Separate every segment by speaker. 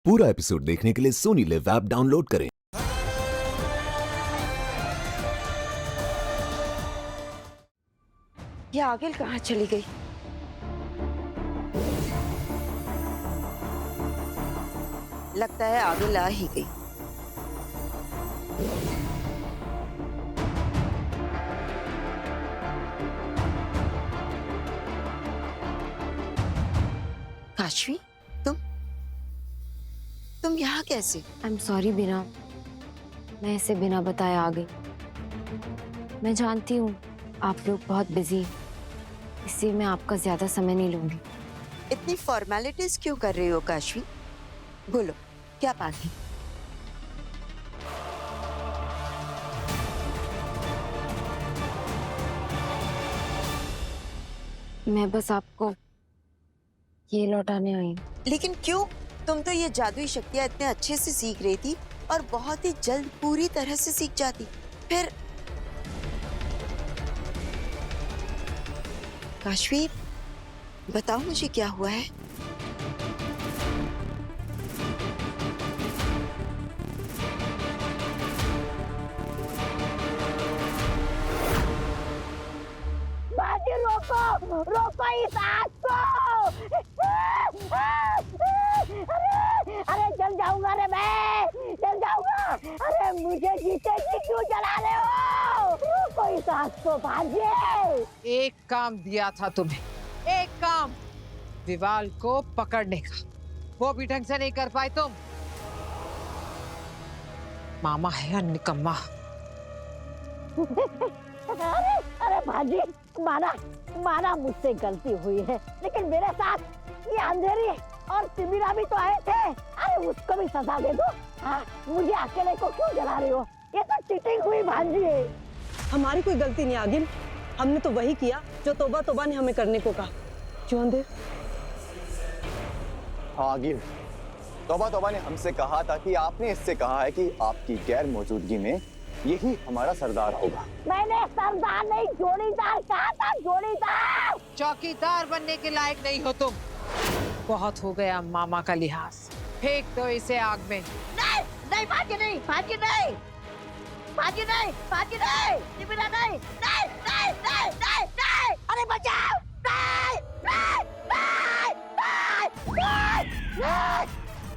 Speaker 1: पूरा एपिसोड देखने के लिए सोनी लिव ऐप डाउनलोड करें।
Speaker 2: ये आगिल कहाँ चली गई? लगता है आगिल आ ही गई। काशवी, तुम यहाँ कैसे?
Speaker 3: आई एम सॉरी बीना, मैं इसे बिना बताए आ गई। मैं जानती हूँ आप लोग बहुत बिजी हैं, इसलिए मैं आपका ज्यादा समय नहीं लूंगी।
Speaker 2: इतनी फॉर्मेलिटीज क्यों कर रही हो काशवी? बोलो, क्या बात है?
Speaker 3: मैं बस आपको ये लौटाने आई हूँ।
Speaker 2: लेकिन क्यों? तुम तो ये जादुई शक्तियाँ इतने अच्छे से सीख रही थी और बहुत ही जल्द पूरी तरह से सीख जाती। फिर काशवी, बताओ मुझे क्या हुआ है?
Speaker 4: बाजी, रोको रोको इस आग को! अरे जल जाऊंगा रे, मैं जल जाऊंगा। अरे मुझे जीते जी क्यों जला रहे हो? रोको इस आग को बाजी।
Speaker 5: एक काम दिया था तुम्हें, एक काम, विवाल को पकड़ने का, वो भी ढंग से नहीं कर पाए तुम। मामा है या निकम्मा?
Speaker 4: अरे भाजी, माना मुझसे गलती हुई है, लेकिन मेरे साथ ये अंधेरी और तिमिरा भी तो आए थे। अरे उसको भी सजा दे दो। हाँ, मुझे अकेले को क्यों जला रही हो? ये तो चीटिंग हुई भांजी।
Speaker 6: हमारी कोई गलती नहीं आगिल, हमने तो वही किया जो तोबा तोबा ने हमें करने को कहा। क्यों अंधेर?
Speaker 7: हाँ आगिल, तोबा ने हमसे कहा था कि आपने इससे कहा है कि आपकी गैर मौजूदगी में यही हमारा सरदार होगा।
Speaker 4: मैंने सरदार नहीं, जोड़ीदार कहा था, जोड़ीदार।
Speaker 5: चौकीदार बनने के लायक नहीं हो तुम। बहुत हो गया मामा का लिहाज, फेंक दो इसे आग में।
Speaker 4: नहीं नहीं भाजी, नहीं भाजी, नहीं भाजी, नहीं भाजी, नहीं तिमिरा, नहीं नहीं नहीं नहीं नहीं नहीं। अरे बचाओ! नहीं नहीं नहीं नहीं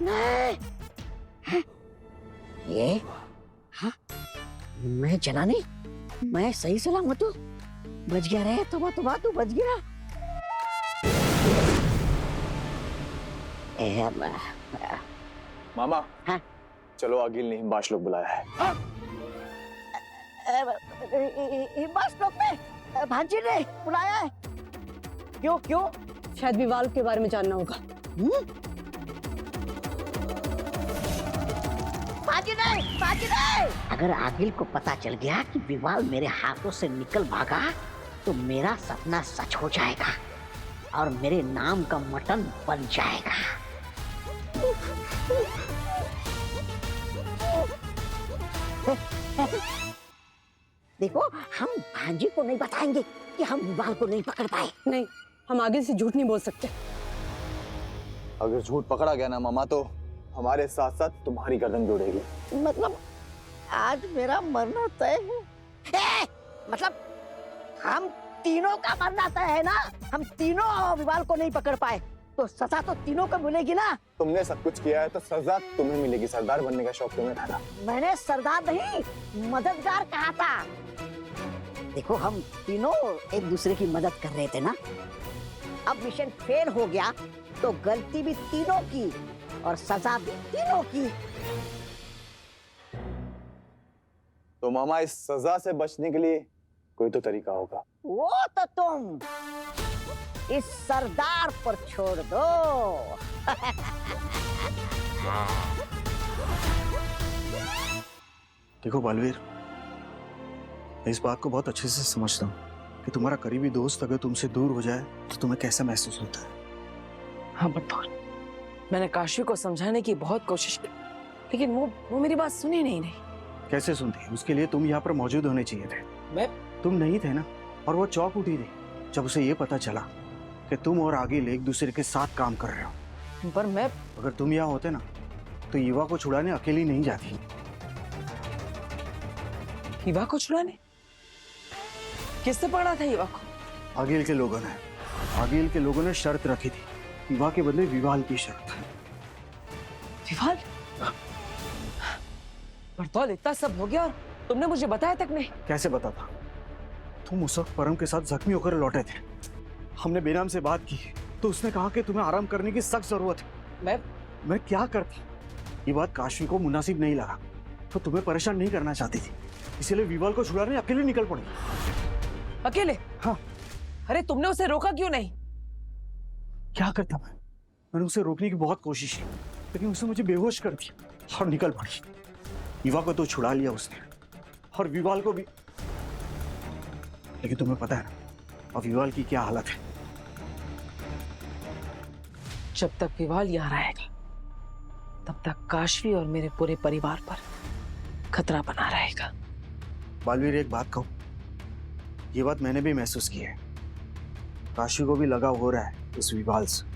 Speaker 4: नहीं नहीं। ये हाँ, मैं चला नहीं, मैं सही सलामत हूँ, बच गया रे। तू बच गया।
Speaker 7: मामा,
Speaker 4: हाँ?
Speaker 7: चलो आगिल ने हिम्बाश लोग बुलाया है।
Speaker 4: बस लोग में भांजी ने बुलाया है। क्यों?
Speaker 6: शायद विवाल के बारे में जानना होगा।
Speaker 4: भांजी नहीं। अगर आगिल को पता चल गया कि विवाल मेरे हाथों से निकल भागा, तो मेरा सपना सच हो जाएगा और मेरे नाम का मटन बन जाएगा। देखो, हम भांजी को नहीं बताएंगे कि हम विवाल को नहीं पकड़ पाए।
Speaker 6: नहीं, हम आगे से झूठ नहीं बोल सकते।
Speaker 7: अगर झूठ पकड़ा गया ना मामा, तो हमारे साथ साथ तुम्हारी गर्दन भी उड़ेगी।
Speaker 4: मतलब आज मेरा मरना तय है। मतलब हम तीनों का मरना तय है ना? हम तीनों विवाल को नहीं पकड़ पाए तो सजा तो तीनों को मिलेगी ना?
Speaker 7: तुमने सब कुछ किया है तो सजा तुम्हें मिलेगी। सरदार बनने का शौक तुम्हें था ना?
Speaker 4: मैंने सरदार नहीं, मददगार कहा था। देखो, हम तीनों एक दूसरे की मदद कर रहे थे ना। अब मिशन फेल हो गया तो गलती भी तीनों की और सजा भी तीनों की।
Speaker 7: तो मामा, इस सजा से बचने के लिए कोई तो तरीका होगा।
Speaker 4: वो तो तुम इस सरदार पर छोड़ दो।
Speaker 8: देखो बालवीर, मैं इस बात को बहुत अच्छे से समझता हूँ कि तुम्हारा करीबी दोस्त अगर तुमसे दूर हो जाए तो तुम्हें कैसा महसूस होता है।
Speaker 6: हाँ बटवान, मैंने काशी को समझाने की बहुत कोशिश की, लेकिन वो मेरी बात सुनी नहीं।
Speaker 8: कैसे सुनती? उसके लिए तुम यहाँ पर मौजूद होने चाहिए थे। तुम नहीं थे ना, और वो चौंक उठी थी जब उसे ये पता चला कि तुम और आगिल एक दूसरे के साथ काम कर रहे हो।
Speaker 6: पर मैं
Speaker 8: अगर तुम यहाँ होते ना तो युवा को छुड़ाने अकेली नहीं जाती।
Speaker 6: हिवा को छुड़ाने? किसने पकड़ा था हिवा को?
Speaker 8: आगिल के लोगों ने। आगिल के लोगों ने शर्त रखी थी, युवा के बदले विवाल की शर्त।
Speaker 6: विवाल? बरतौल, इतना सब हो गया और तुमने मुझे बताया तक नहीं?
Speaker 8: कैसे बताता? तुम उस वक्त परम के साथ जख्मी होकर लौटे थे। हमने बेनाम से बात की तो उसने कहा कि तुम्हें आराम करने की सख्त जरूरत है। मैं क्या करता? ये बात काशवी को मुनासिब नहीं लगा, तो तुम्हें परेशान नहीं करना चाहती थी, इसलिए विवाल को छुड़ाने अकेले निकल पड़ी।
Speaker 6: अकेले?
Speaker 8: हाँ।
Speaker 6: अरे तुमने उसे रोका क्यों नहीं?
Speaker 8: क्या करता मैंने उसे रोकने की बहुत कोशिश की, लेकिन उसने मुझे बेहोश कर दिया और निकल पड़ी। युवा को तो छुड़ा लिया उसने और विवाल को भी, लेकिन तुम्हें पता है ना अब विवाल की क्या हालत है।
Speaker 6: जब तक विवाल यहाँ रहेगा तब तक काशवी और मेरे पूरे परिवार पर खतरा बना रहेगा।
Speaker 8: बालवीर, एक बात कहूं, ये बात मैंने भी महसूस की है। काशवी को भी लगाव हो रहा है उस विवाल से।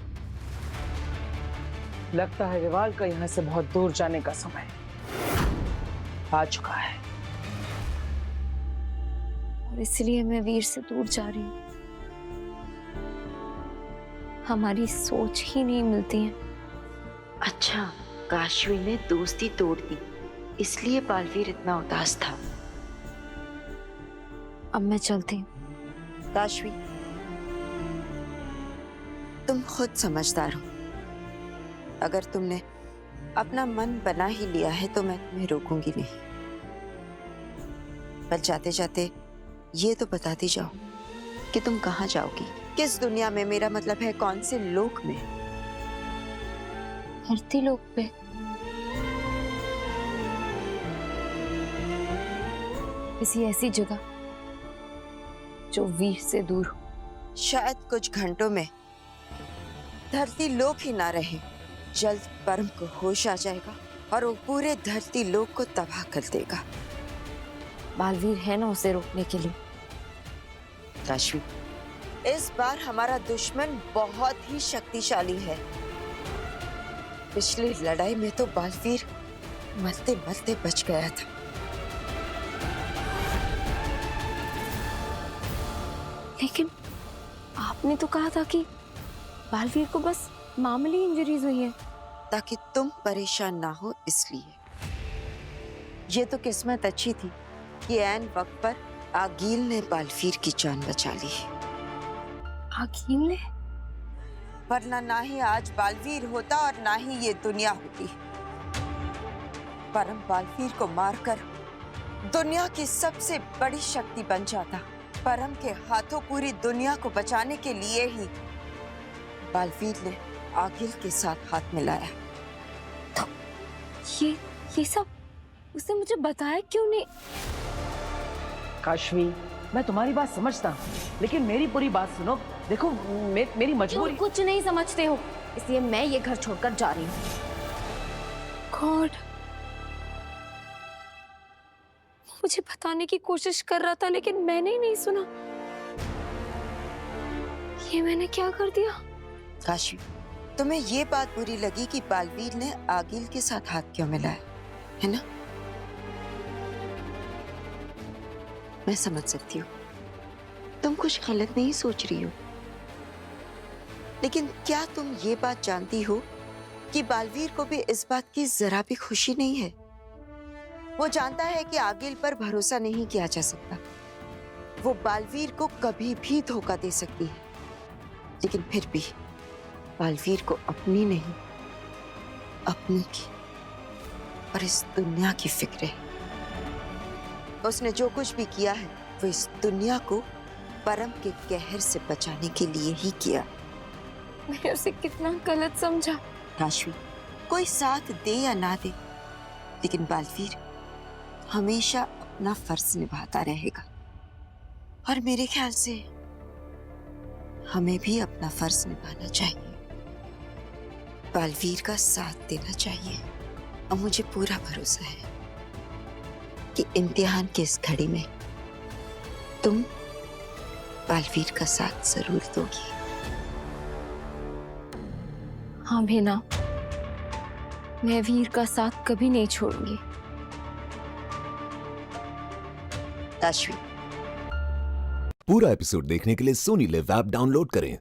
Speaker 6: लगता है विवाल का यहाँ से बहुत दूर जाने का समय आ चुका है।
Speaker 3: और इसलिए मैं वीर से दूर जा रही हूँ। हमारी सोच ही नहीं मिलती है।
Speaker 2: अच्छा, काशवी ने दोस्ती तोड़ दी, इसलिए बालवीर इतना उदास था।
Speaker 3: अब मैं चलती हूँ।
Speaker 2: काशवी, तुम खुद समझदार हो। अगर तुमने अपना मन बना ही लिया है तो मैं तुम्हें रोकूंगी नहीं। पर जाते जाते ये तो बताती जाओ कि तुम कहाँ जाओगी, किस दुनिया में, मेरा मतलब है कौन से लोक में।
Speaker 3: धरती लोक पे। किसी ऐसी जगह जो वीर से दूर हो।
Speaker 2: शायद कुछ घंटों में धरती लोक ही ना रहे। जल्द परम को होश आ जाएगा और वो पूरे धरती लोक को तबाह कर देगा।
Speaker 3: बालवीर है ना उसे रोकने के लिए।
Speaker 2: काशवी, इस बार हमारा दुश्मन बहुत ही शक्तिशाली है। पिछली लड़ाई में तो बालवीर मरते मरते बच गया था।
Speaker 3: लेकिन आपने तो कहा था कि बालवीर को बस मामूली इंजरीज हुई है।
Speaker 2: ताकि तुम परेशान ना हो इसलिए। ये तो किस्मत अच्छी थी कि ऐन वक्त पर आगील ने बालवीर की जान बचा ली।
Speaker 3: आगील ने?
Speaker 2: वरना ना ही आज बालवीर होता और ना ही ये दुनिया होती। परम बालवीर को मारकर दुनिया की सबसे बड़ी शक्ति बन जाता। परम के हाथों पूरी दुनिया को बचाने के लिए ही बालवीर ने आगिल के साथ हाथ मिलाया।
Speaker 3: तो ये सब उसने मुझे बताया क्यों नहीं?
Speaker 6: काशवी, मैं तुम्हारी बात समझता हूँ, लेकिन मेरी पूरी बात सुनो। देखो, मेरी मजबूरी।
Speaker 3: कुछ नहीं समझते हो, इसलिए मैं ये घर छोड़कर जा रही हूँ। गॉड, मुझे बताने की कोशिश कर रहा था लेकिन मैंने ही नहीं सुना। ये मैंने क्या कर दिया?
Speaker 2: काशी, तुम्हें ये बात बुरी लगी कि बालवीर ने आगिल के साथ हाथ क्यों मिलाया, है ना? मैं समझ सकती हूँ, तुम कुछ गलत नहीं सोच रही हो। लेकिन क्या तुम ये बात जानती हो कि बालवीर को भी इस बात की जरा भी खुशी नहीं है? वो जानता है कि आगिल पर भरोसा नहीं किया जा सकता। वो बालवीर को कभी भी धोखा दे सकती है, लेकिन फिर भी बालवीर को अपनी नहीं, अपनी की और इस दुनिया की फिक्र है। उसने जो कुछ भी किया है वो इस दुनिया को परम के कहर से बचाने के लिए ही किया।
Speaker 3: मैंने उसे कितना गलत समझा।
Speaker 2: काशवी, कोई साथ दे या ना दे, लेकिन बालवीर हमेशा अपना फर्ज निभाता रहेगा। और मेरे ख्याल से हमें भी अपना फर्ज निभाना चाहिए, बालवीर का साथ देना चाहिए। और मुझे पूरा भरोसा है कि इम्तिहान की इस घड़ी में तुम बालवीर का साथ जरूर दोगी।
Speaker 3: हाँ भीना, मैं वीर का साथ कभी नहीं छोड़ूंगी।
Speaker 2: काशवी,
Speaker 1: पूरा एपिसोड देखने के लिए सोनी लिव ऐप डाउनलोड करें।